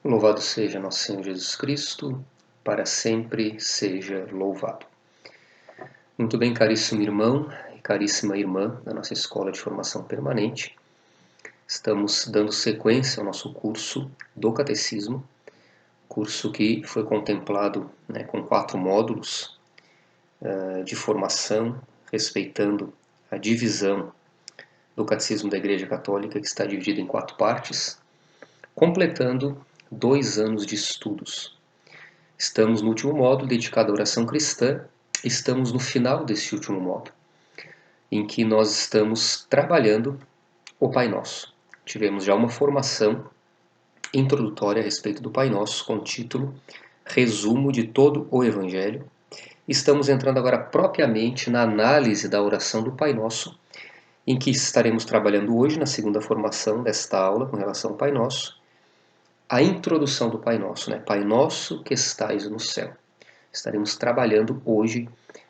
Louvado seja nosso Senhor Jesus Cristo, para sempre seja louvado. Muito bem, caríssimo irmão e caríssima irmã da nossa Escola de Formação Permanente. Estamos dando sequência ao nosso curso do Catecismo, curso que foi contemplado com 4 módulos de formação, respeitando a divisão do Catecismo da Igreja Católica, que está dividido em 4 partes, completando 2 anos de estudos. Estamos no último módulo dedicado à oração cristã, estamos no final desse último módulo, em que nós estamos trabalhando o Pai Nosso. Tivemos já uma formação introdutória a respeito do Pai Nosso, com o título Resumo de todo o Evangelho. Estamos entrando agora propriamente na análise da oração do Pai Nosso, em que estaremos trabalhando hoje, na segunda formação desta aula, com relação ao Pai Nosso, a introdução do Pai Nosso, Pai Nosso que estais no céu. Estaremos trabalhando hoje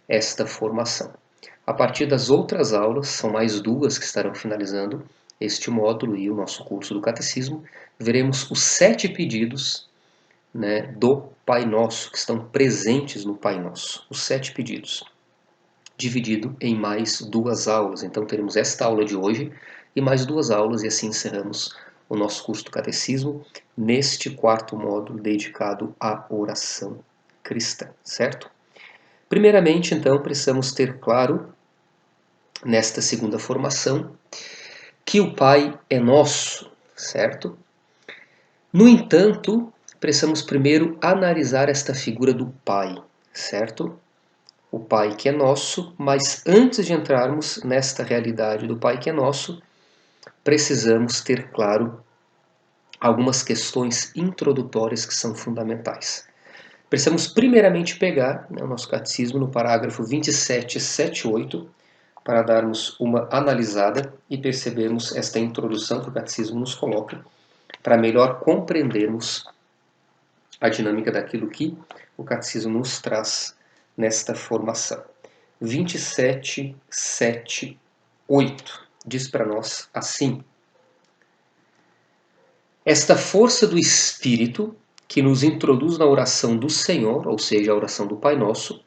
esta formação. A partir das outras aulas, são mais 2 que estarão finalizando este módulo e o nosso curso do Catecismo, veremos os 7 pedidos do Pai Nosso, que estão presentes no Pai Nosso. Os 7 pedidos, dividido em mais 2 aulas. Então teremos esta aula de hoje e mais 2 aulas, e assim encerramos o nosso curso do Catecismo, neste 4º módulo dedicado à oração cristã, certo? Primeiramente, então, precisamos ter claro, nesta segunda formação, que o Pai é nosso, certo? No entanto, precisamos primeiro analisar esta figura do Pai, certo? O Pai que é nosso, mas antes de entrarmos nesta realidade do Pai que é nosso, precisamos ter claro algumas questões introdutórias que são fundamentais. Precisamos primeiramente pegar o nosso catecismo no parágrafo 2778 para darmos uma analisada e percebermos esta introdução que o catecismo nos coloca, para melhor compreendermos a dinâmica daquilo que o catecismo nos traz nesta formação. 2778 diz para nós assim: esta força do Espírito que nos introduz na oração do Senhor, ou seja, a oração do Pai Nosso,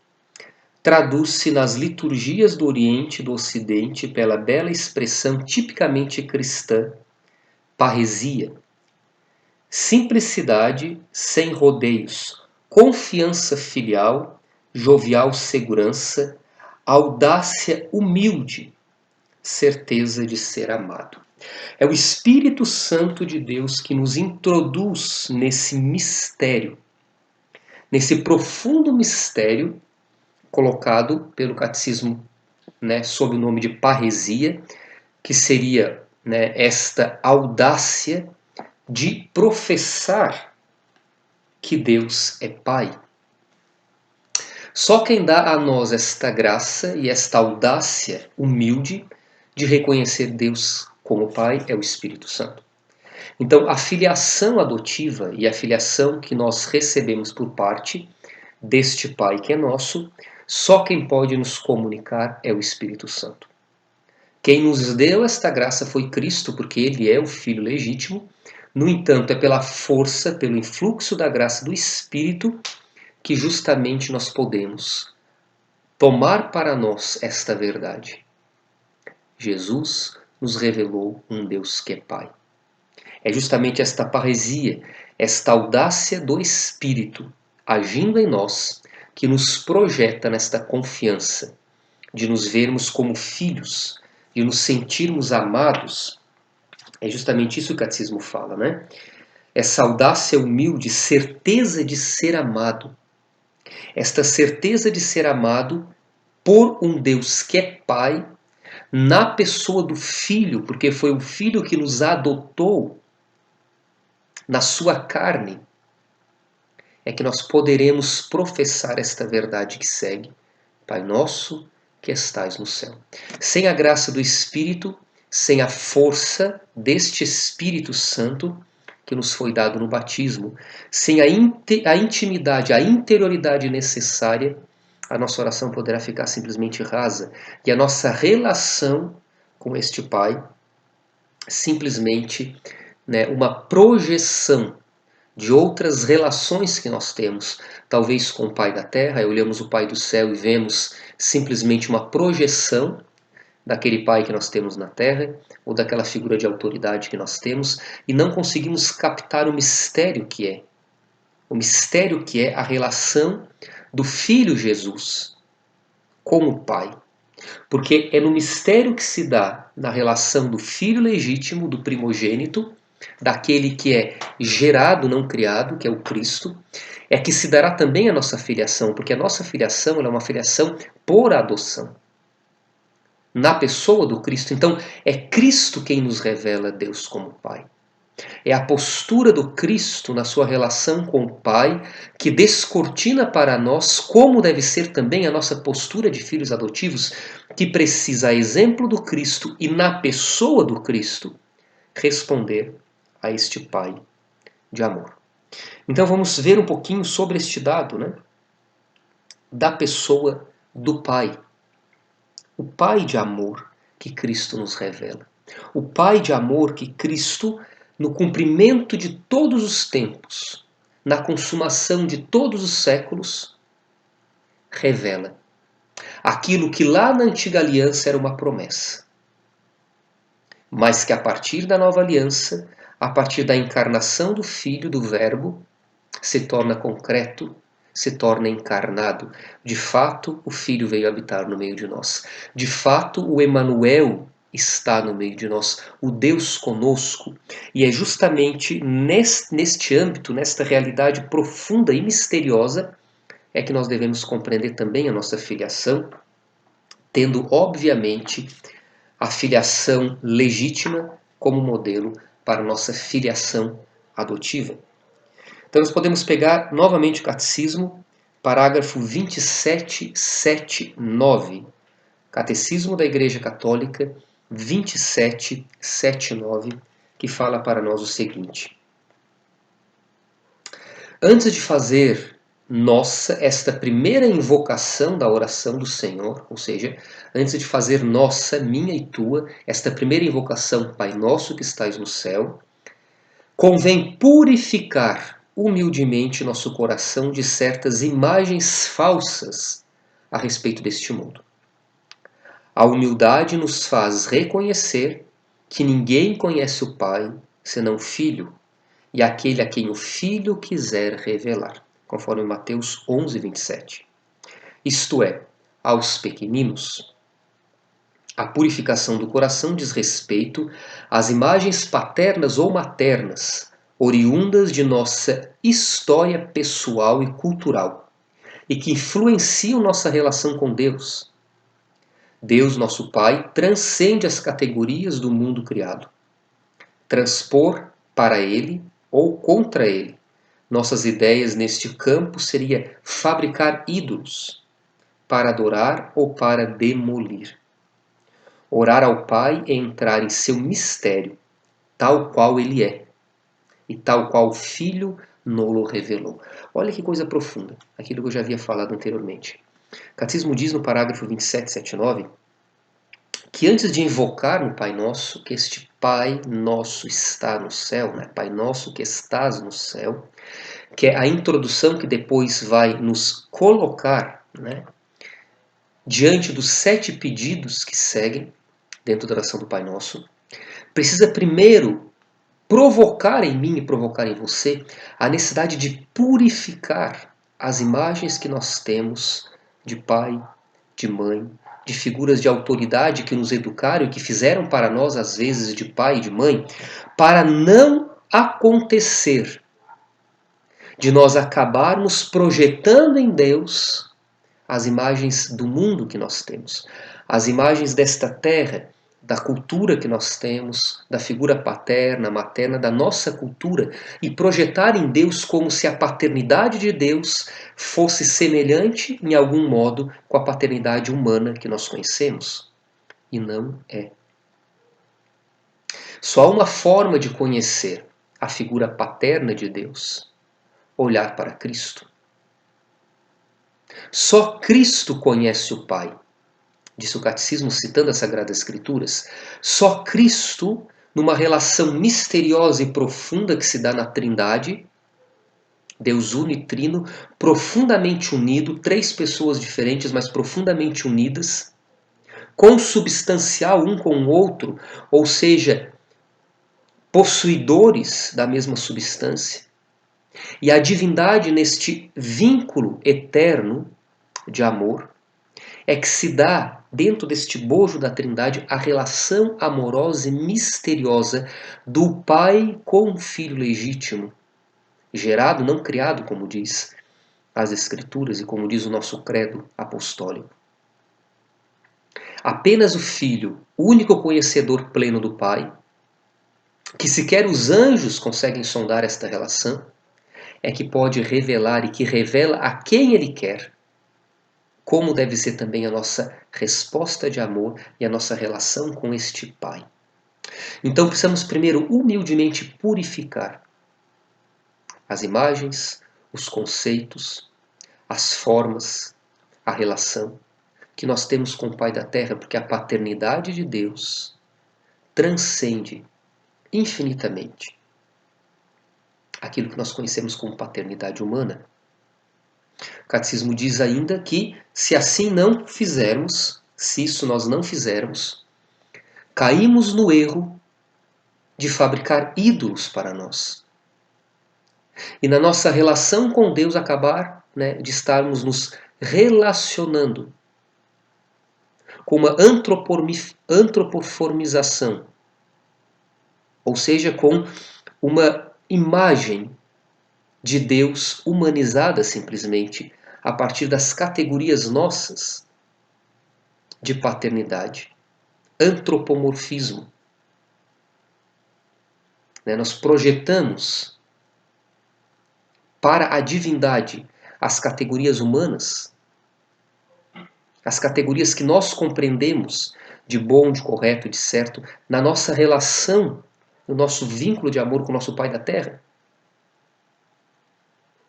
traduz-se nas liturgias do Oriente e do Ocidente pela bela expressão tipicamente cristã, parresia. Simplicidade sem rodeios, confiança filial, jovial segurança, audácia humilde, certeza de ser amado. É o Espírito Santo de Deus que nos introduz nesse mistério, nesse profundo mistério colocado pelo catecismo sob o nome de parresia, que seria esta audácia de professar que Deus é Pai. Só quem dá a nós esta graça e esta audácia humilde de reconhecer Deus como Pai é o Espírito Santo. Então, a filiação adotiva e a filiação que nós recebemos por parte deste Pai que é nosso, só quem pode nos comunicar é o Espírito Santo. Quem nos deu esta graça foi Cristo, porque Ele é o Filho legítimo. No entanto, é pela força, pelo influxo da graça do Espírito, que justamente nós podemos tomar para nós esta verdade. Jesus nos revelou um Deus que é Pai. É justamente esta parresia, esta audácia do Espírito agindo em nós, que nos projeta nesta confiança de nos vermos como filhos, de nos sentirmos amados. É justamente isso que o catecismo fala, Essa audácia humilde, certeza de ser amado. Esta certeza de ser amado por um Deus que é Pai, na pessoa do Filho, porque foi o Filho que nos adotou na sua carne, é que nós poderemos professar esta verdade que segue: Pai nosso que estais no céu. Sem a graça do Espírito, sem a força deste Espírito Santo que nos foi dado no batismo, sem a intimidade, a interioridade necessária, a nossa oração poderá ficar simplesmente rasa e a nossa relação com este Pai simplesmente uma projeção de outras relações que nós temos, talvez com o Pai da Terra. Aí olhamos o Pai do céu e vemos simplesmente uma projeção daquele Pai que nós temos na Terra, ou daquela figura de autoridade que nós temos, e não conseguimos captar o mistério que é a relação do Filho Jesus com o Pai. Porque é no mistério que se dá na relação do filho legítimo, do primogênito, daquele que é gerado, não criado, que é o Cristo, é que se dará também a nossa filiação, porque a nossa filiação ela é uma filiação por adoção, na pessoa do Cristo. Então, é Cristo quem nos revela Deus como Pai. É a postura do Cristo na sua relação com o Pai que descortina para nós como deve ser também a nossa postura de filhos adotivos, que precisa, a exemplo do Cristo e na pessoa do Cristo, responder a este Pai de amor. Então vamos ver um pouquinho sobre este dado, né? Da pessoa do Pai. O Pai de amor que Cristo nos revela. O Pai de amor que Cristo, no cumprimento de todos os tempos, na consumação de todos os séculos, revela aquilo que lá na antiga aliança era uma promessa, mas que a partir da nova aliança, a partir da encarnação do Filho, do Verbo, se torna concreto, se torna encarnado. De fato, o Filho veio habitar no meio de nós. De fato, o Emanuel está no meio de nós, o Deus conosco. E é justamente neste âmbito, nesta realidade profunda e misteriosa, é que nós devemos compreender também a nossa filiação, tendo, obviamente, a filiação legítima como modelo para a nossa filiação adotiva. Então nós podemos pegar novamente o Catecismo, parágrafo 2779. Catecismo da Igreja Católica 2779, que fala para nós o seguinte: antes de fazer nossa esta primeira invocação da oração do Senhor, ou seja, antes de fazer nossa, minha e tua, esta primeira invocação, Pai nosso que estais no céu, convém purificar humildemente nosso coração de certas imagens falsas a respeito deste mundo. A humildade nos faz reconhecer que ninguém conhece o Pai senão o Filho, e aquele a quem o Filho quiser revelar, conforme Mateus 11, 27. Isto é, aos pequeninos. A purificação do coração diz respeito às imagens paternas ou maternas, oriundas de nossa história pessoal e cultural, e que influenciam nossa relação com Deus. Deus, nosso Pai, transcende as categorias do mundo criado. Transpor para Ele ou contra Ele nossas ideias neste campo seria fabricar ídolos para adorar ou para demolir. Orar ao Pai é entrar em seu mistério, tal qual Ele é, e tal qual o Filho nos revelou. Olha que coisa profunda, aquilo que eu já havia falado anteriormente. O Catecismo diz no parágrafo 2779 que antes de invocar no Pai Nosso, que este Pai Nosso está no céu, né? Pai Nosso que estás no céu, que é a introdução que depois vai nos colocar, né, diante dos 7 pedidos que seguem dentro da oração do Pai Nosso, precisa primeiro provocar em mim e provocar em você a necessidade de purificar as imagens que nós temos de pai, de mãe, de figuras de autoridade que nos educaram e que fizeram para nós, às vezes, de pai e de mãe, para não acontecer de nós acabarmos projetando em Deus as imagens do mundo que nós temos, as imagens desta terra, da cultura que nós temos, da figura paterna, materna, da nossa cultura, e projetar em Deus como se a paternidade de Deus fosse semelhante, em algum modo, com a paternidade humana que nós conhecemos. E não é. Só há uma forma de conhecer a figura paterna de Deus: olhar para Cristo. Só Cristo conhece o Pai. Disse o Catecismo citando as Sagradas Escrituras. Só Cristo, numa relação misteriosa e profunda que se dá na Trindade, Deus uno e trino, profundamente unido, três pessoas diferentes, mas profundamente unidas, consubstancial um com o outro, ou seja, possuidores da mesma substância. E a divindade, neste vínculo eterno de amor, é que se dá, dentro deste bojo da Trindade, a relação amorosa e misteriosa do Pai com o Filho legítimo, gerado, não criado, como diz as Escrituras e como diz o nosso credo apostólico. Apenas o Filho, o único conhecedor pleno do Pai, que sequer os anjos conseguem sondar esta relação, é que pode revelar e que revela a quem Ele quer, como deve ser também a nossa resposta de amor e a nossa relação com este Pai. Então precisamos primeiro humildemente purificar as imagens, os conceitos, as formas, a relação que nós temos com o Pai da Terra, porque a paternidade de Deus transcende infinitamente aquilo que nós conhecemos como paternidade humana. O Catecismo diz ainda que, se assim não fizermos, se isso nós não fizermos, caímos no erro de fabricar ídolos para nós. E na nossa relação com Deus acabar, de estarmos nos relacionando com uma antropoformização, ou seja, com uma imagem de Deus humanizada simplesmente a partir das categorias nossas de paternidade, antropomorfismo. Nós projetamos para a divindade as categorias humanas, as categorias que nós compreendemos de bom, de correto, de certo, na nossa relação, no nosso vínculo de amor com o nosso Pai da Terra.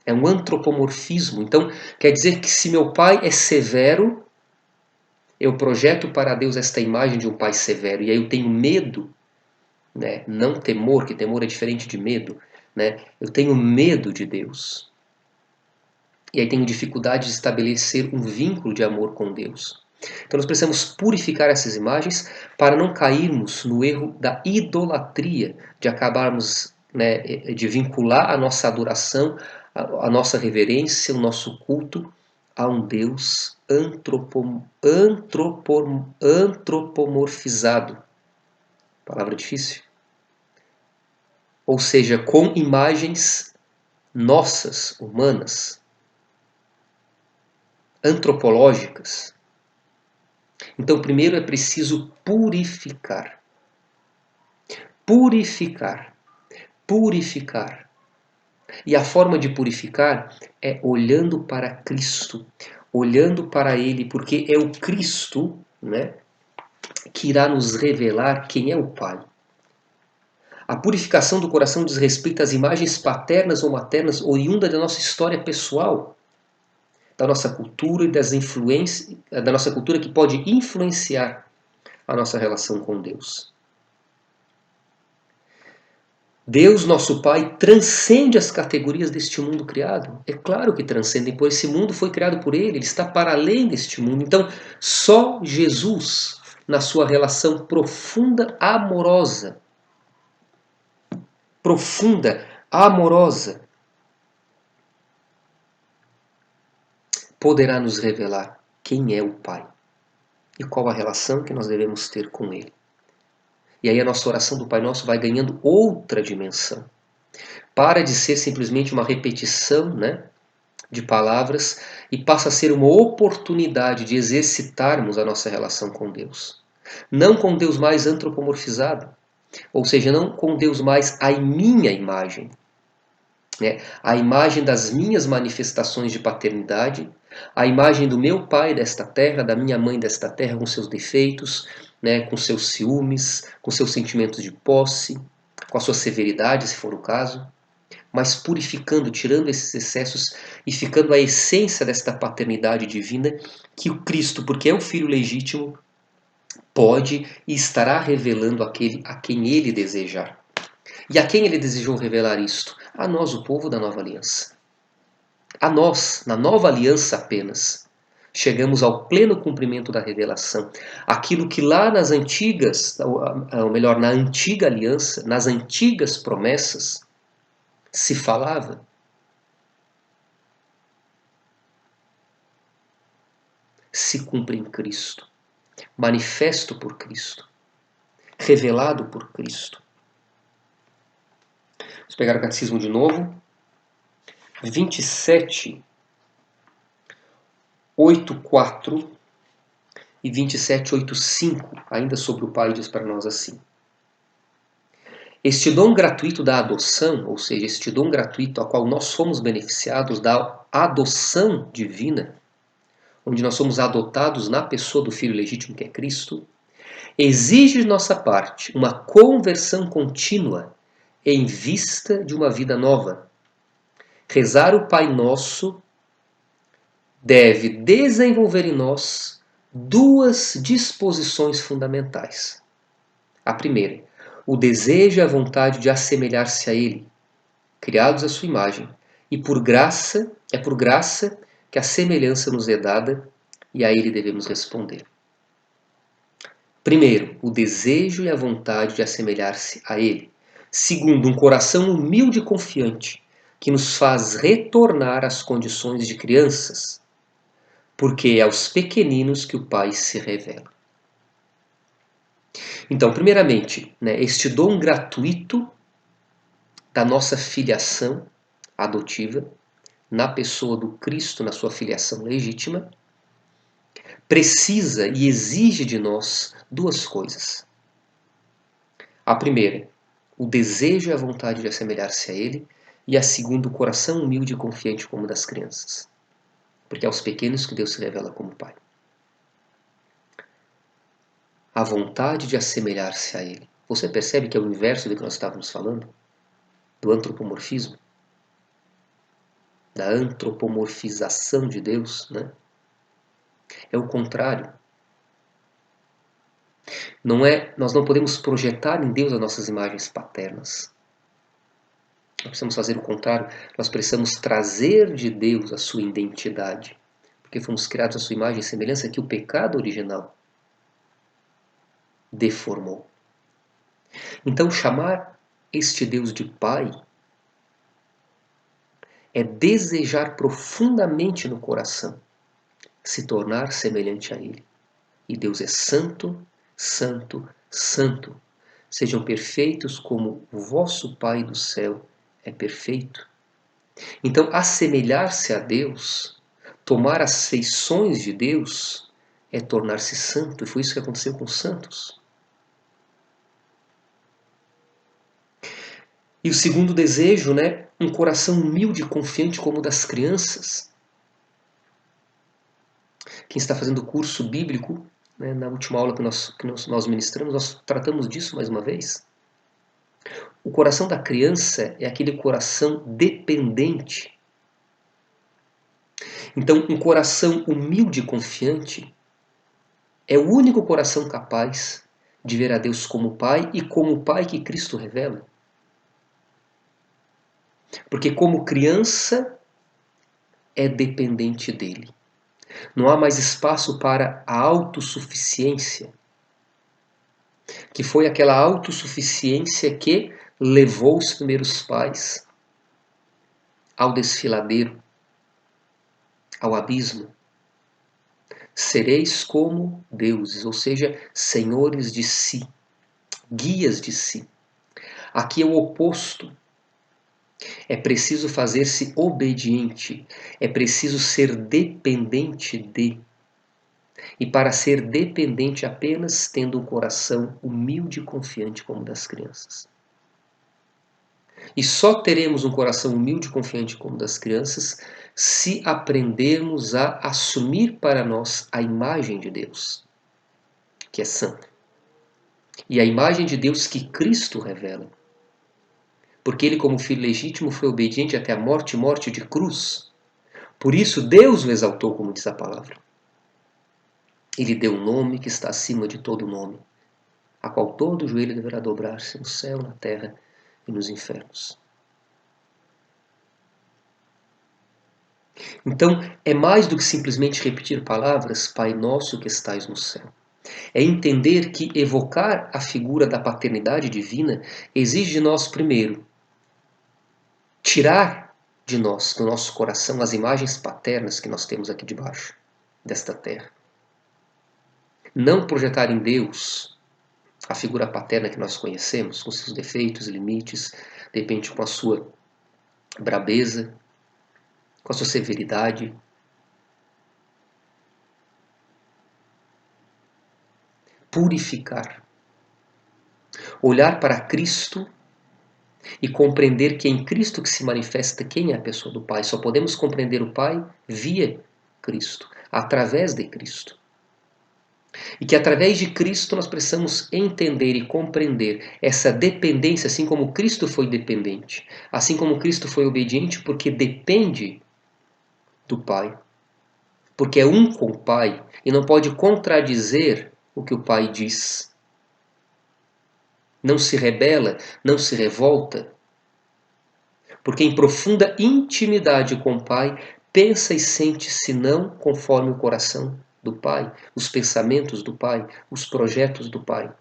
É um antropomorfismo. Então, quer dizer que se meu pai é severo, eu projeto para Deus esta imagem de um pai severo, e aí eu tenho medo, não temor, que temor é diferente de medo, eu tenho medo de Deus. E aí tenho dificuldade de estabelecer um vínculo de amor com Deus. Então nós precisamos purificar essas imagens para não cairmos no erro da idolatria, de acabarmos, de vincular a nossa adoração, a nossa reverência, o nosso culto a um Deus antropomorfizado. Palavra difícil. Ou seja, com imagens nossas, humanas, antropológicas. Então, primeiro é preciso purificar. Purificar. Purificar. E a forma de purificar é olhando para Cristo, olhando para Ele, porque é o Cristo, que irá nos revelar quem é o Pai. A purificação do coração diz respeito às imagens paternas ou maternas oriundas da nossa história pessoal, da nossa cultura e das influências, da nossa cultura que pode influenciar a nossa relação com Deus. Deus, nosso Pai, transcende as categorias deste mundo criado. É claro que transcende, pois esse mundo foi criado por Ele, Ele está para além deste mundo. Então, só Jesus, na sua relação profunda, amorosa, poderá nos revelar quem é o Pai e qual a relação que nós devemos ter com Ele. E aí a nossa oração do Pai Nosso vai ganhando outra dimensão. Para de ser simplesmente uma repetição, de palavras e passa a ser uma oportunidade de exercitarmos a nossa relação com Deus. Não com Deus mais antropomorfizado, ou seja, não com Deus mais à minha imagem, a imagem das minhas manifestações de paternidade, a imagem do meu pai desta terra, da minha mãe desta terra, com seus defeitos, com seus ciúmes, com seus sentimentos de posse, com a sua severidade, se for o caso, mas purificando, tirando esses excessos e ficando a essência desta paternidade divina que o Cristo, porque é o Filho legítimo, pode e estará revelando aquele a quem ele desejar. E a quem ele desejou revelar isto? A nós, o povo da nova aliança. a nós, na nova aliança apenas, chegamos ao pleno cumprimento da revelação. Aquilo que lá nas antigas, ou melhor, na antiga aliança, nas antigas promessas, se falava, se cumpre em Cristo, manifesto por Cristo, revelado por Cristo. Vamos pegar o catecismo de novo. 27:8:4 e 27:8:5, ainda sobre o Pai, diz para nós assim: este dom gratuito da adoção, ou seja, este dom gratuito ao qual nós fomos beneficiados da adoção divina, onde nós somos adotados na pessoa do Filho legítimo que é Cristo, exige de nossa parte uma conversão contínua em vista de uma vida nova. Rezar o Pai Nosso deve desenvolver em nós duas disposições fundamentais. A primeira, o desejo e a vontade de assemelhar-se a Ele, criados à sua imagem, e por graça que a semelhança nos é dada e a Ele devemos responder. Primeiro, o desejo e a vontade de assemelhar-se a Ele. Segundo, um coração humilde e confiante, que nos faz retornar às condições de crianças, porque é aos pequeninos que o Pai se revela. Então, primeiramente, este dom gratuito da nossa filiação adotiva, na pessoa do Cristo, na sua filiação legítima, precisa e exige de nós duas coisas. A primeira, o desejo e a vontade de assemelhar-se a Ele, e a segunda, o coração humilde e confiante como das crianças, porque é aos pequenos que Deus se revela como Pai. A vontade de assemelhar-se a Ele. Você percebe que é o inverso do que nós estávamos falando? Do antropomorfismo? Da antropomorfização de Deus, né? É o contrário. Nós não podemos projetar em Deus as nossas imagens paternas. Nós precisamos fazer o contrário. Nós precisamos trazer de Deus a sua identidade. Porque fomos criados à sua imagem e semelhança que o pecado original deformou. Então, chamar este Deus de Pai é desejar profundamente no coração se tornar semelhante a Ele. E Deus é santo, santo, santo. Sejam perfeitos como o vosso Pai do céu é perfeito. Então, assemelhar-se a Deus, tomar as feições de Deus, é tornar-se santo. E foi isso que aconteceu com os santos. E o segundo desejo, um coração humilde e confiante como o das crianças. Quem está fazendo o curso bíblico, na última aula que nós ministramos, nós tratamos disso mais uma vez. O coração da criança é aquele coração dependente. Então, um coração humilde e confiante é o único coração capaz de ver a Deus como Pai e como o Pai que Cristo revela. Porque como criança é dependente dele. Não há mais espaço para a autossuficiência, que foi aquela autossuficiência que levou os primeiros pais ao desfiladeiro, ao abismo. Sereis como deuses, ou seja, senhores de si, guias de si. Aqui é o oposto. É preciso fazer-se obediente, é preciso ser dependente de. E para ser dependente apenas tendo um coração humilde e confiante como o das crianças. E só teremos um coração humilde e confiante como o das crianças se aprendermos a assumir para nós a imagem de Deus, que é santa. E a imagem de Deus que Cristo revela. Porque ele, como filho legítimo, foi obediente até a morte, morte de cruz. Por isso Deus o exaltou, como diz a palavra. Ele deu um nome que está acima de todo nome, a qual todo joelho deverá dobrar-se no céu, na terra e nos infernos. Então, é mais do que simplesmente repetir palavras, Pai Nosso que estais no céu. É entender que evocar a figura da paternidade divina exige de nós, primeiro, tirar de nós, do nosso coração, as imagens paternas que nós temos aqui debaixo desta terra. Não projetar em Deus a figura paterna que nós conhecemos, com seus defeitos, limites, de repente com a sua brabeza, com a sua severidade. Purificar. Olhar para Cristo e compreender que é em Cristo que se manifesta quem é a pessoa do Pai. Só podemos compreender o Pai via Cristo, através de Cristo. E que através de Cristo nós precisamos entender e compreender essa dependência, assim como Cristo foi dependente, assim como Cristo foi obediente, porque depende do Pai. Porque é um com o Pai e não pode contradizer o que o Pai diz. Não se rebela, não se revolta, porque em profunda intimidade com o Pai, pensa e sente senão conforme o coração do Pai, os pensamentos do Pai, os projetos do Pai.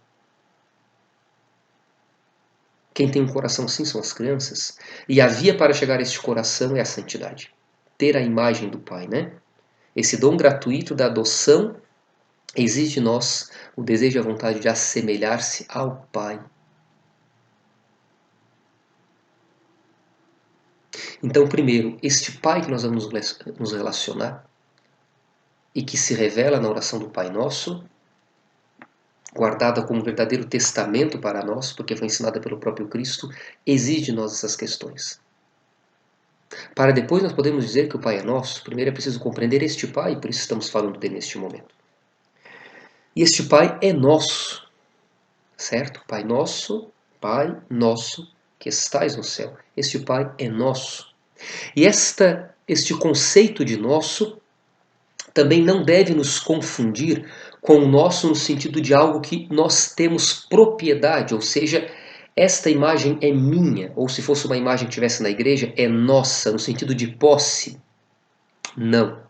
Quem tem um coração assim são as crianças, e a via para chegar a este coração é a santidade. Ter a imagem do Pai, né? Esse dom gratuito da adoção exige de nós o desejo e a vontade de assemelhar-se ao Pai. Então, primeiro, este Pai que nós vamos nos relacionar e que se revela na oração do Pai Nosso, guardada como um verdadeiro testamento para nós, porque foi ensinada pelo próprio Cristo, exige de nós essas questões. Para depois nós podemos dizer que o Pai é nosso, primeiro é preciso compreender este Pai, por isso estamos falando dele neste momento. E este Pai é nosso, certo? Pai nosso, que estais no céu. Este Pai é nosso. E este conceito de nosso também não deve nos confundir com o nosso no sentido de algo que nós temos propriedade, ou seja, esta imagem é minha, ou se fosse uma imagem que estivesse na igreja, é nossa, no sentido de posse. Não.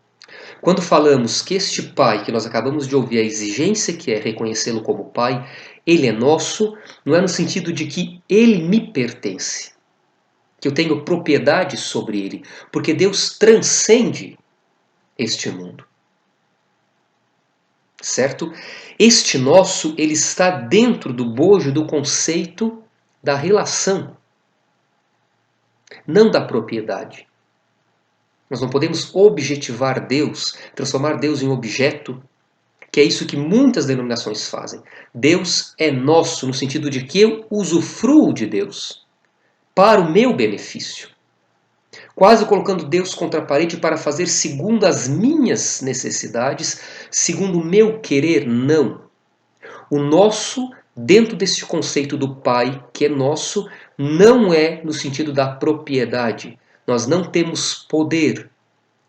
Quando falamos que este Pai, que nós acabamos de ouvir, a exigência que é reconhecê-lo como Pai, ele é nosso, não é no sentido de que ele me pertence, que eu tenho propriedade sobre ele, porque Deus transcende este mundo. Certo? Este nosso, ele está dentro do bojo do conceito da relação, não da propriedade. Nós não podemos objetivar Deus, transformar Deus em objeto, que é isso que muitas denominações fazem. Deus é nosso no sentido de que eu usufruo de Deus para o meu benefício. Quase colocando Deus contra a parede para fazer segundo as minhas necessidades, segundo o meu querer, não. O nosso, dentro desse conceito do Pai, que é nosso, não é no sentido da propriedade. Nós não temos poder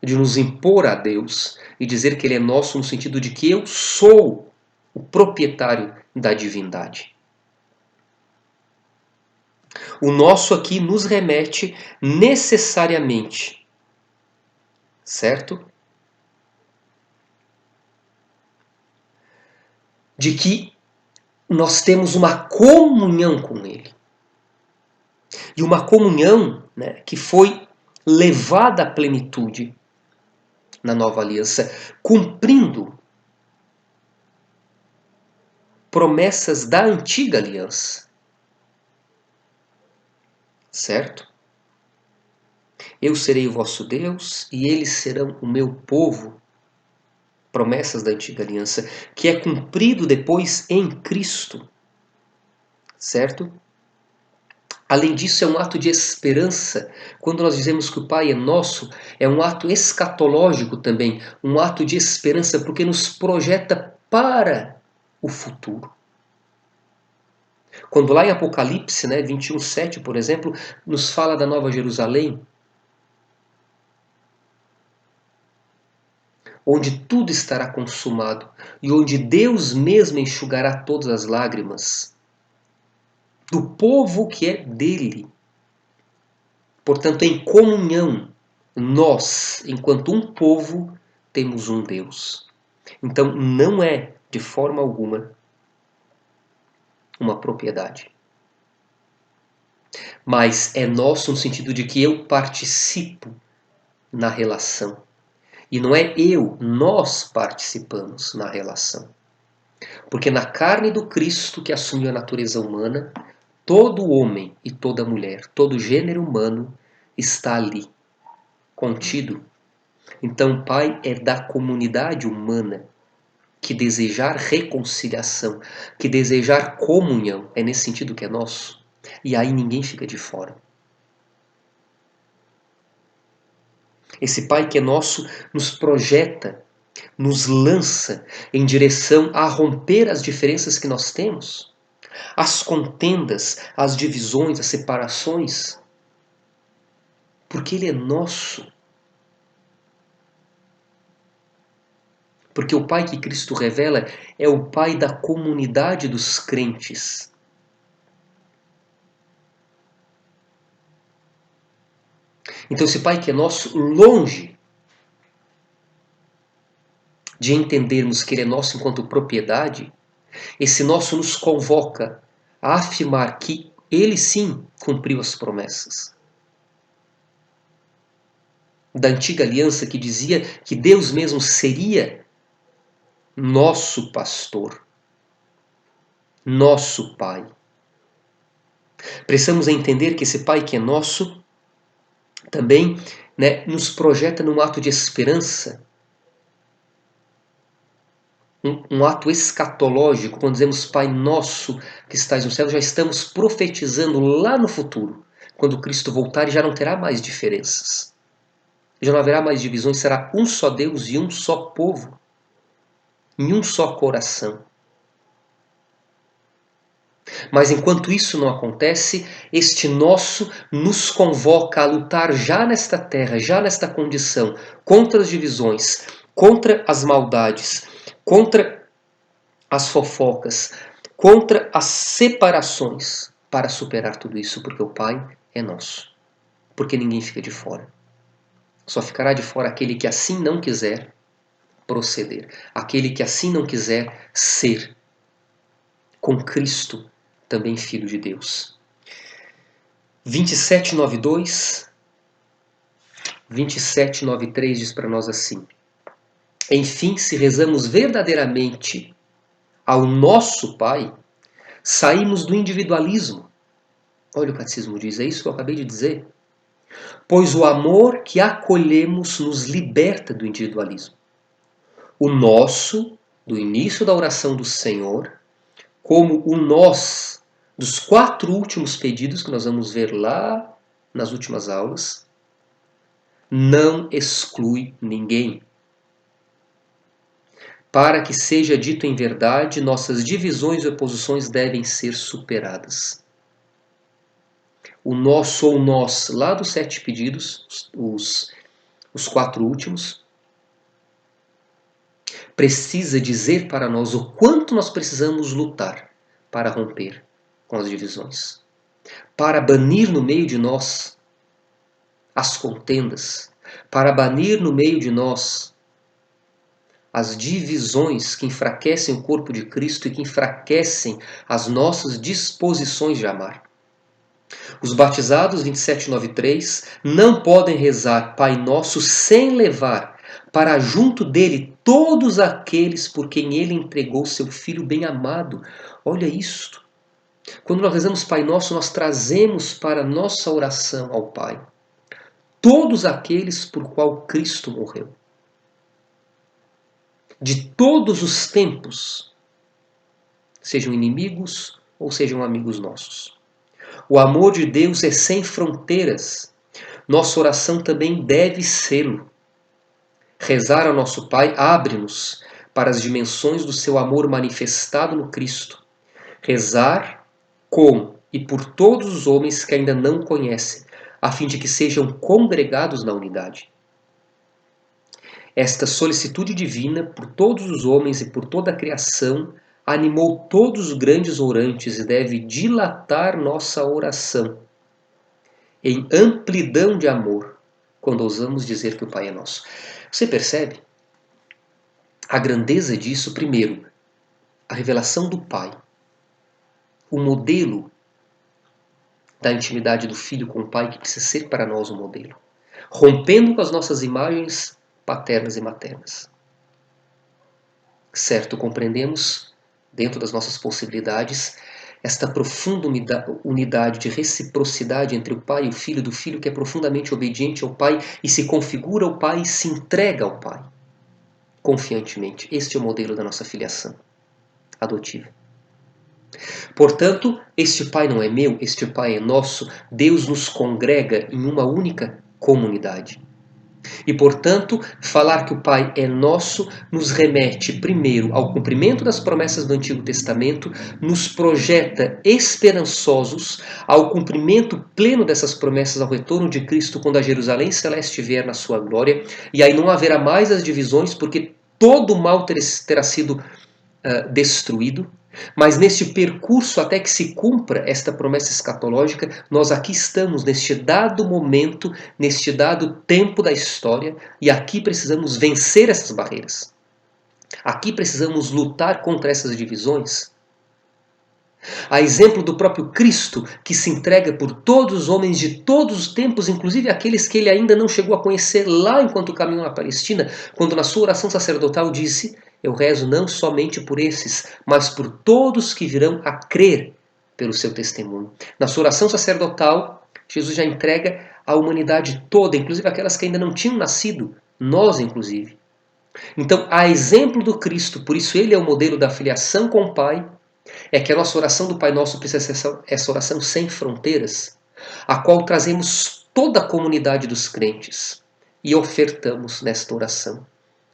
de nos impor a Deus e dizer que Ele é nosso no sentido de que eu sou o proprietário da divindade. O nosso aqui nos remete necessariamente, certo? De que nós temos uma comunhão com Ele. E uma comunhão, né, que foi levada à plenitude na nova aliança, cumprindo promessas da antiga aliança. Certo? Eu serei o vosso Deus e eles serão o meu povo. Promessas da antiga aliança, que é cumprido depois em Cristo. Certo? Além disso, é um ato de esperança. Quando nós dizemos que o Pai é nosso, é um ato escatológico também, um ato de esperança, porque nos projeta para o futuro. Quando lá em Apocalipse, 21:7, por exemplo, nos fala da Nova Jerusalém, onde tudo estará consumado e onde Deus mesmo enxugará todas as lágrimas do povo que é dele. Portanto, em comunhão, Nós, enquanto um povo, temos um Deus. Então não é, de forma alguma, uma propriedade. Mas é nosso no sentido de que eu participo na relação. E não é eu, nós participamos na relação. Porque na carne do Cristo que assumiu a natureza humana, todo homem e toda mulher, todo gênero humano está ali, contido. Então o Pai é da comunidade humana que desejar reconciliação, que desejar comunhão, é nesse sentido que é nosso. E aí ninguém fica de fora. Esse Pai que é nosso nos projeta, nos lança em direção a romper as diferenças que nós temos, as contendas, as divisões, as separações, porque Ele é nosso. Porque o Pai que Cristo revela é o Pai da comunidade dos crentes. Então esse Pai que é nosso, longe de entendermos que Ele é nosso enquanto propriedade, esse nosso nos convoca a afirmar que Ele sim cumpriu as promessas da antiga aliança, que dizia que Deus mesmo seria nosso pastor, nosso Pai. Precisamos entender que esse Pai que é nosso também, nos projeta num ato de esperança, um ato escatológico. Quando dizemos Pai nosso que estais no céu, já estamos profetizando lá no futuro, quando Cristo voltar, e já não terá mais diferenças. Já não haverá mais divisões, será um só Deus e um só povo, em um só coração. Mas enquanto isso não acontece, este nosso nos convoca a lutar já nesta terra, já nesta condição, contra as divisões, contra as maldades, contra as fofocas, contra as separações, para superar tudo isso, porque o Pai é nosso. Porque ninguém fica de fora. Só ficará de fora aquele que assim não quiser proceder, aquele que assim não quiser ser com Cristo, também Filho de Deus. 27:9:2, 27:9:3 diz para nós assim: enfim, se rezamos verdadeiramente ao nosso Pai, saímos do individualismo. Olha, o catecismo diz, é isso que eu acabei de dizer. Pois o amor que acolhemos nos liberta do individualismo. O nosso, do início da oração do Senhor, como o nós dos 4 últimos pedidos que nós vamos ver lá nas últimas aulas, não exclui ninguém. Para que seja dito em verdade, nossas divisões e oposições devem ser superadas. O nosso ou nós, lá dos 7 pedidos, os 4 últimos, precisa dizer para nós o quanto nós precisamos lutar para romper com as divisões, para banir no meio de nós as contendas, para banir no meio de nós as divisões que enfraquecem o corpo de Cristo e que enfraquecem as nossas disposições de amar. Os batizados, 27:9:3, não podem rezar Pai Nosso sem levar para junto dele todos aqueles por quem ele entregou seu Filho bem-amado. Olha isto. Quando nós rezamos Pai Nosso, nós trazemos para nossa oração ao Pai todos aqueles por qual Cristo morreu. De todos os tempos, sejam inimigos ou sejam amigos nossos. O amor de Deus é sem fronteiras. Nossa oração também deve sê-lo. Rezar ao nosso Pai abre-nos para as dimensões do seu amor manifestado no Cristo. Rezar com e por todos os homens que ainda não conhecem, a fim de que sejam congregados na unidade. Esta solicitude divina por todos os homens e por toda a criação animou todos os grandes orantes e deve dilatar nossa oração em amplidão de amor, quando ousamos dizer que o Pai é nosso. Você percebe a grandeza disso? Primeiro, a revelação do Pai, o modelo da intimidade do Filho com o Pai, que precisa ser para nós um modelo, rompendo com as nossas imagens paternas e maternas. Certo, compreendemos, dentro das nossas possibilidades, esta profunda unidade de reciprocidade entre o Pai e o Filho, do Filho que é profundamente obediente ao Pai e se configura ao Pai e se entrega ao Pai, confiantemente. Este é o modelo da nossa filiação adotiva. Portanto, este Pai não é meu, este Pai é nosso. Deus nos congrega em uma única comunidade. E, portanto, falar que o Pai é nosso nos remete, primeiro, ao cumprimento das promessas do Antigo Testamento, nos projeta esperançosos ao cumprimento pleno dessas promessas ao retorno de Cristo quando a Jerusalém Celeste vier na sua glória, e aí não haverá mais as divisões, porque todo o mal terá sido destruído. Mas neste percurso até que se cumpra esta promessa escatológica, nós aqui estamos neste dado momento, neste dado tempo da história, e aqui precisamos vencer essas barreiras. Aqui precisamos lutar contra essas divisões. A exemplo do próprio Cristo, que se entrega por todos os homens de todos os tempos, inclusive aqueles que ele ainda não chegou a conhecer lá enquanto caminhou na Palestina, quando na sua oração sacerdotal disse: eu rezo não somente por esses, mas por todos que virão a crer pelo seu testemunho. Na sua oração sacerdotal, Jesus já entrega a humanidade toda, inclusive aquelas que ainda não tinham nascido, nós inclusive. Então, a exemplo do Cristo, por isso ele é o modelo da filiação com o Pai, é que a nossa oração do Pai Nosso precisa ser essa oração sem fronteiras, a qual trazemos toda a comunidade dos crentes e ofertamos nesta oração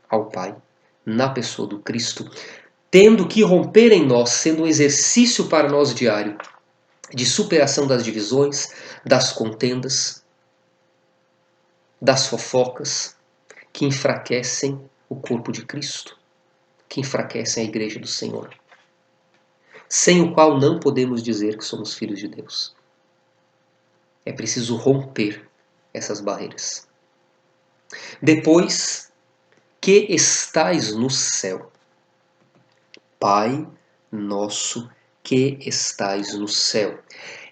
ao Pai, na pessoa do Cristo, tendo que romper em nós, sendo um exercício para nós diário, de superação das divisões, das contendas, das fofocas, que enfraquecem o corpo de Cristo, que enfraquecem a igreja do Senhor, sem o qual não podemos dizer que somos filhos de Deus. É preciso romper essas barreiras. Depois, que estais no céu. Pai nosso que estais no céu.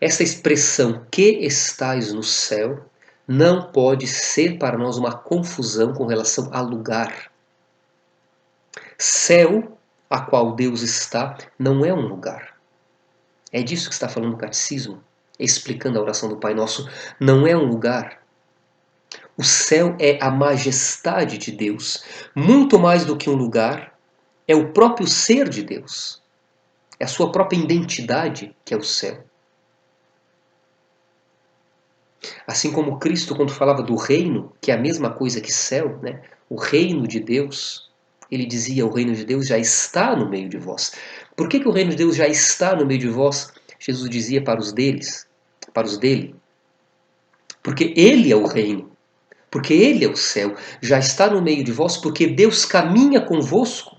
Essa expressão que estais no céu não pode ser para nós uma confusão com relação a lugar. Céu, a qual Deus está, não é um lugar. É disso que está falando o catecismo, explicando a oração do Pai Nosso. Não é um lugar. O céu é a majestade de Deus. Muito mais do que um lugar, é o próprio ser de Deus. É a sua própria identidade que é o céu. Assim como Cristo, quando falava do reino, que é a mesma coisa que céu, né? O reino de Deus, ele dizia: o reino de Deus já está no meio de vós. Por que o reino de Deus já está no meio de vós? Jesus dizia para os dele. Porque ele é o reino. Porque ele é o céu. Já está no meio de vós, porque Deus caminha convosco.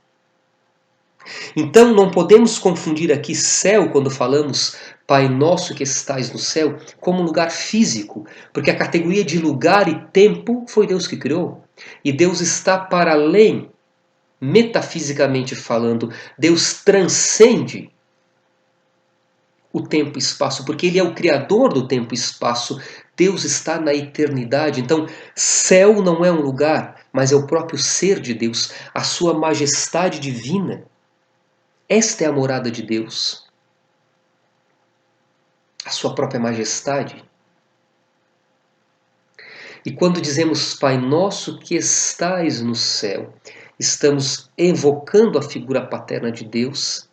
Então não podemos confundir aqui céu, quando falamos Pai Nosso que estais no céu, como um lugar físico, porque a categoria de lugar e tempo foi Deus que criou. E Deus está para além, metafisicamente falando. Deus transcende o tempo e espaço, porque Ele é o criador do tempo e espaço. Deus está na eternidade. Então, céu não é um lugar, mas é o próprio ser de Deus, a sua majestade divina. Esta é a morada de Deus, a sua própria majestade. E quando dizemos Pai Nosso que estais no céu, estamos evocando a figura paterna de Deus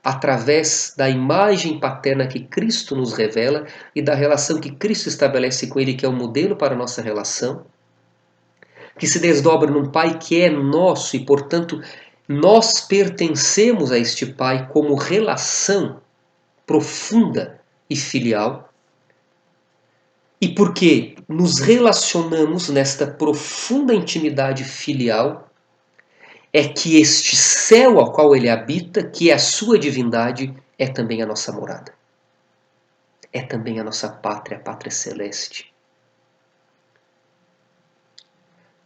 através da imagem paterna que Cristo nos revela e da relação que Cristo estabelece com Ele, que é o modelo para a nossa relação, que se desdobra num Pai que é nosso e, portanto, nós pertencemos a este Pai como relação profunda e filial. E porque nos relacionamos nesta profunda intimidade filial, é que este céu ao qual ele habita, que é a sua divindade, é também a nossa morada. é também a nossa pátria, a pátria celeste.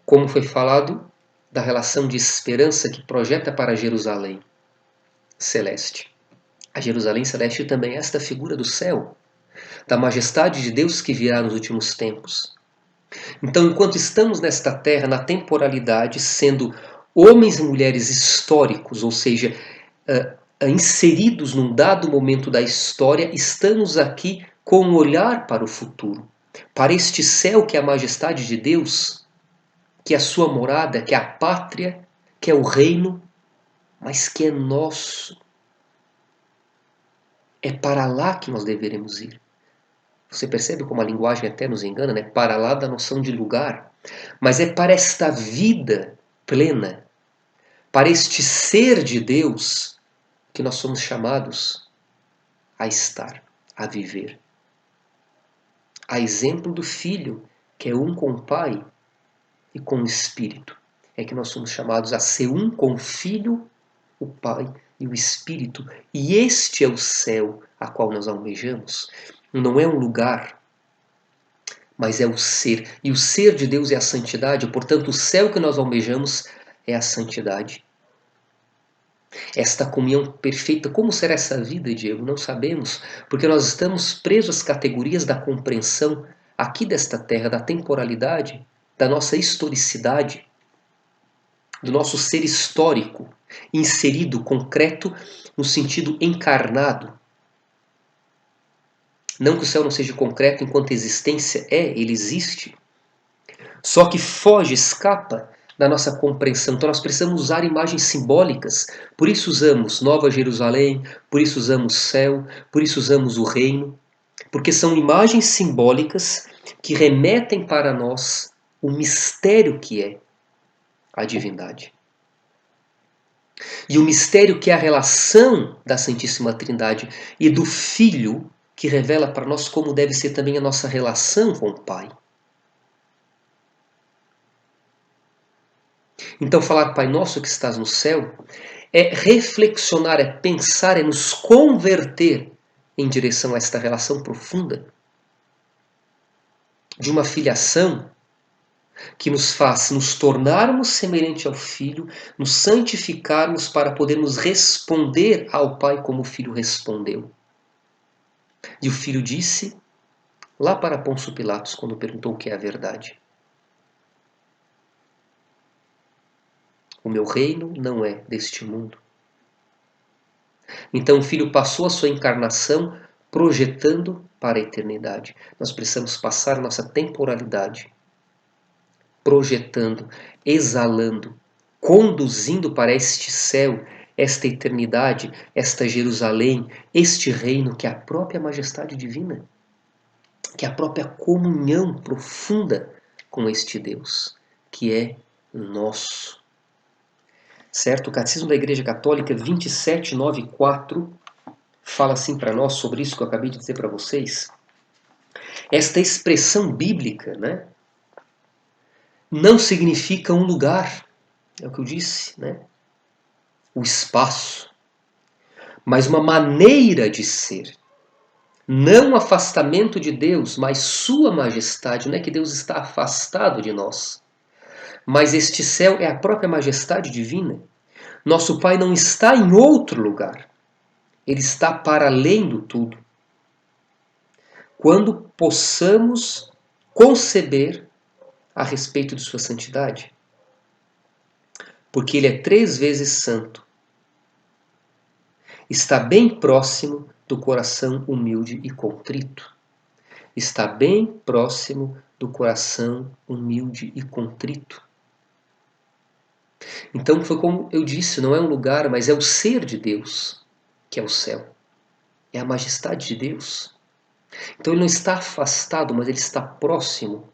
Como foi falado da relação de esperança que projeta para Jerusalém celeste. A Jerusalém celeste também é esta figura do céu, da majestade de Deus que virá nos últimos tempos. Então, enquanto estamos nesta terra, na temporalidade, sendo homens e mulheres históricos, ou seja, inseridos num dado momento da história, estamos aqui com um olhar para o futuro, para este céu que é a majestade de Deus, que é a sua morada, que é a pátria, que é o reino, mas que é nosso. É para lá que nós deveremos ir. Você percebe como a linguagem até nos engana, né? Para lá da noção de lugar. Mas é para esta vida plena, para este ser de Deus, que nós somos chamados a estar, a viver. A exemplo do Filho, que é um com o Pai e com o Espírito. É que nós somos chamados a ser um com o Filho, o Pai e o Espírito. E este é o céu a qual nós almejamos. Não é um lugar, mas é o ser. E o ser de Deus é a santidade. Portanto, o céu que nós almejamos é a santidade. Esta comunhão perfeita, como será essa vida, Diego? Não sabemos, porque nós estamos presos às categorias da compreensão aqui desta terra, da temporalidade, da nossa historicidade, do nosso ser histórico, inserido, concreto, no sentido encarnado. Não que o céu não seja concreto enquanto existência ele existe. Só que foge, escapa da nossa compreensão. Então nós precisamos usar imagens simbólicas. Por isso usamos Nova Jerusalém, por isso usamos céu, por isso usamos o reino. Porque são imagens simbólicas que remetem para nós o mistério que é a divindade. E o mistério que é a relação da Santíssima Trindade e do Filho, que revela para nós como deve ser também a nossa relação com o Pai. Então falar Pai Nosso que estás no céu é reflexionar, é pensar, é nos converter em direção a esta relação profunda de uma filiação que nos faz nos tornarmos semelhante ao Filho, nos santificarmos para podermos responder ao Pai como o Filho respondeu. E o Filho disse lá para Pôncio Pilatos, quando perguntou o que é a verdade: o meu reino não é deste mundo. Então o Filho passou a sua encarnação projetando para a eternidade. Nós precisamos passar a nossa temporalidade projetando, exalando, conduzindo para este céu, esta eternidade, esta Jerusalém, este reino que é a própria majestade divina, que é a própria comunhão profunda com este Deus, que é nosso. Certo? O Catecismo da Igreja Católica 2794 fala assim para nós sobre isso que eu acabei de dizer para vocês. Esta expressão bíblica, né, não significa um lugar, é o que eu disse, né? O espaço, mas uma maneira de ser. Não afastamento de Deus, mas sua majestade. Não é que Deus está afastado de nós, mas este céu é a própria majestade divina. Nosso Pai não está em outro lugar. Ele está para além do tudo. Quando possamos conceber a respeito de sua santidade. Porque ele é 3 vezes santo. Está bem próximo do coração humilde e contrito. Está bem próximo do coração humilde e contrito. Então foi como eu disse, não é um lugar, mas é o ser de Deus, que é o céu. É a majestade de Deus. Então ele não está afastado, mas ele está próximo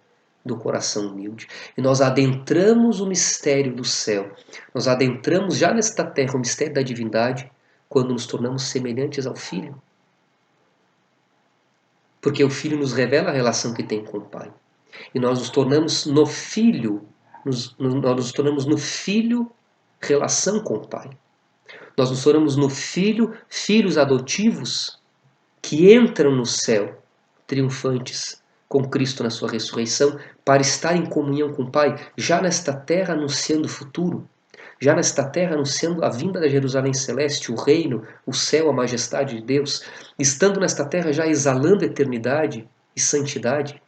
do coração humilde. E nós adentramos o mistério do céu. Nós adentramos já nesta terra o mistério da divindade quando nos tornamos semelhantes ao Filho. Porque o Filho nos revela a relação que tem com o Pai. E nós nos tornamos no Filho, nós nos tornamos no Filho relação com o Pai. Nós nos tornamos no Filho, filhos adotivos que entram no céu triunfantes com Cristo na sua ressurreição, para estar em comunhão com o Pai, já nesta terra anunciando o futuro, já nesta terra anunciando a vinda da Jerusalém Celeste, o reino, o céu, a majestade de Deus, estando nesta terra já exalando eternidade e santidade.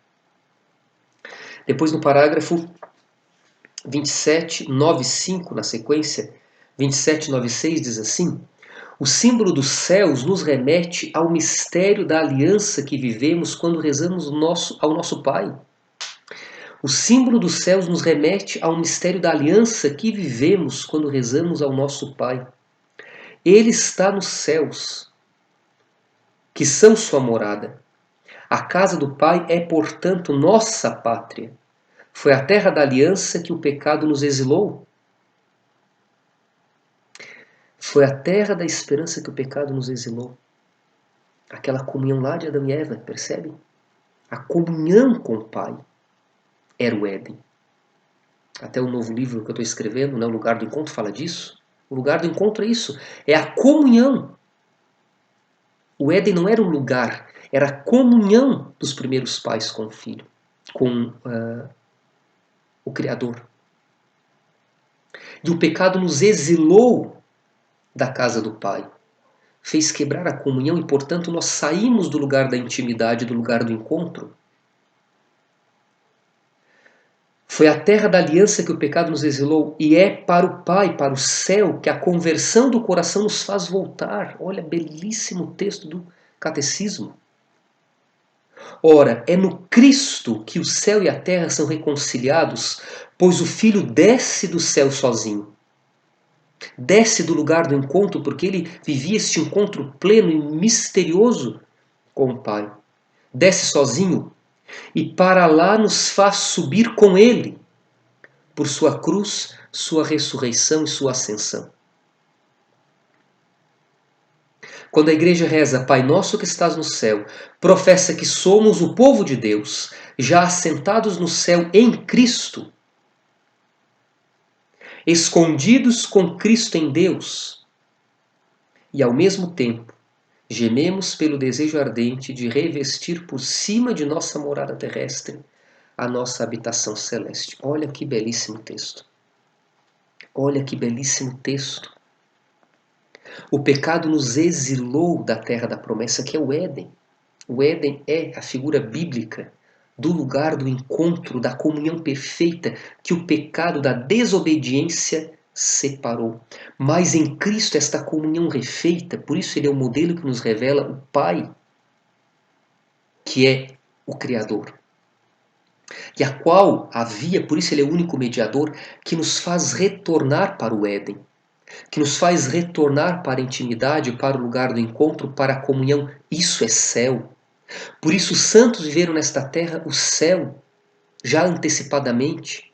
Depois no parágrafo 27:9:5, na sequência, 27:9:6 diz assim: o símbolo dos céus nos remete ao mistério da aliança que vivemos quando rezamos ao nosso Pai. O símbolo dos céus nos remete ao mistério da aliança que vivemos quando rezamos ao nosso Pai. Ele está nos céus, que são sua morada. A casa do Pai é, portanto, nossa pátria. Foi a terra da aliança que o pecado nos exilou. Foi a terra da esperança que o pecado nos exilou. Aquela comunhão lá de Adão e Eva, percebe? A comunhão com o Pai era o Éden. Até o novo livro que eu estou escrevendo, né, O Lugar do Encontro, fala disso. O lugar do encontro é isso, é a comunhão. O Éden não era um lugar, era a comunhão dos primeiros pais com o filho, com o Criador. E o pecado nos exilou da casa do Pai, fez quebrar a comunhão e, portanto, nós saímos do lugar da intimidade, do lugar do encontro. Foi a terra da aliança que o pecado nos exilou e é para o Pai, para o céu, que a conversão do coração nos faz voltar. Olha, belíssimo texto do Catecismo. Ora, é no Cristo que o céu e a terra são reconciliados, pois o Filho desce do céu sozinho. Desce do lugar do encontro, porque ele vivia este encontro pleno e misterioso com o Pai. Desce sozinho e para lá nos faz subir com ele, por sua cruz, sua ressurreição e sua ascensão. Quando a igreja reza Pai Nosso que estás no céu, professa que somos o povo de Deus, já assentados no céu em Cristo, escondidos com Cristo em Deus, e ao mesmo tempo gememos pelo desejo ardente de revestir por cima de nossa morada terrestre a nossa habitação celeste. Olha que belíssimo texto. Olha que belíssimo texto. O pecado nos exilou da terra da promessa, que é o Éden. O Éden é a figura bíblica do lugar do encontro, da comunhão perfeita que o pecado da desobediência separou. Mas em Cristo esta comunhão refeita, por isso ele é o modelo que nos revela o Pai, que é o Criador. E a qual havia, por isso ele é o único mediador, que nos faz retornar para o Éden, que nos faz retornar para a intimidade, para o lugar do encontro, para a comunhão. Isso é céu. Por isso os santos viveram nesta terra o céu, já antecipadamente.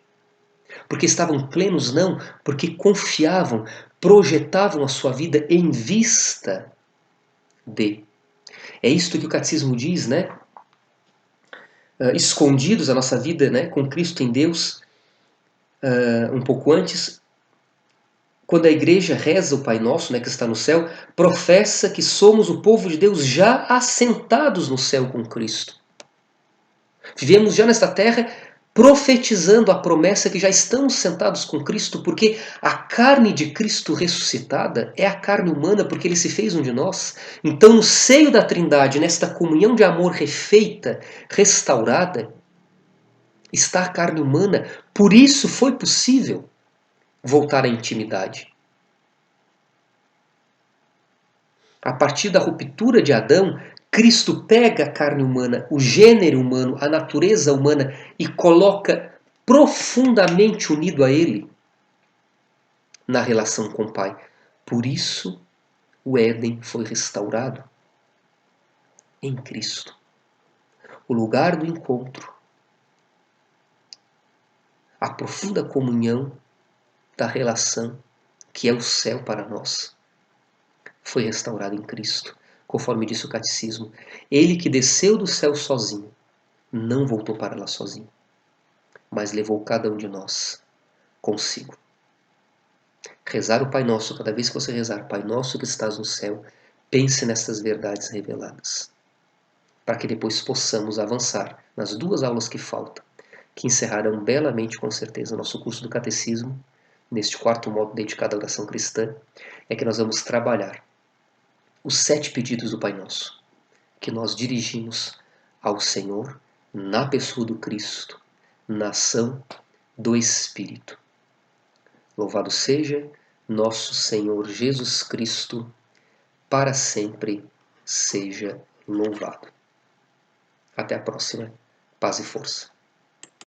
Porque estavam plenos? Não, porque confiavam, projetavam a sua vida em vista de. É isto que o catecismo diz, né? Escondidos a nossa vida, né, com Cristo em Deus, um pouco antes, quando a igreja reza o Pai Nosso, né, que está no céu, professa que somos o povo de Deus já assentados no céu com Cristo. Vivemos já nesta terra profetizando a promessa que já estamos sentados com Cristo, porque a carne de Cristo ressuscitada é a carne humana, porque ele se fez um de nós. Então, no seio da Trindade, nesta comunhão de amor refeita, restaurada, está a carne humana. Por isso foi possível voltar à intimidade. A partir da ruptura de Adão, Cristo pega a carne humana, o gênero humano, a natureza humana e coloca profundamente unido a ele na relação com o Pai. Por isso, o Éden foi restaurado em Cristo. O lugar do encontro, a profunda comunhão da relação que é o céu para nós, foi restaurado em Cristo, conforme disse o catecismo. Ele que desceu do céu sozinho, não voltou para lá sozinho, mas levou cada um de nós consigo. Rezar o Pai Nosso, cada vez que você rezar Pai Nosso que estás no céu, pense nestas verdades reveladas. para que depois possamos avançar nas 2 aulas que faltam, que encerrarão belamente, com certeza, o nosso curso do Catecismo, neste 4º módulo dedicado à oração cristã, é que nós vamos trabalhar os 7 pedidos do Pai Nosso, que nós dirigimos ao Senhor na pessoa do Cristo, na ação do Espírito. Louvado seja nosso Senhor Jesus Cristo, para sempre seja louvado. Até a próxima. Paz e força.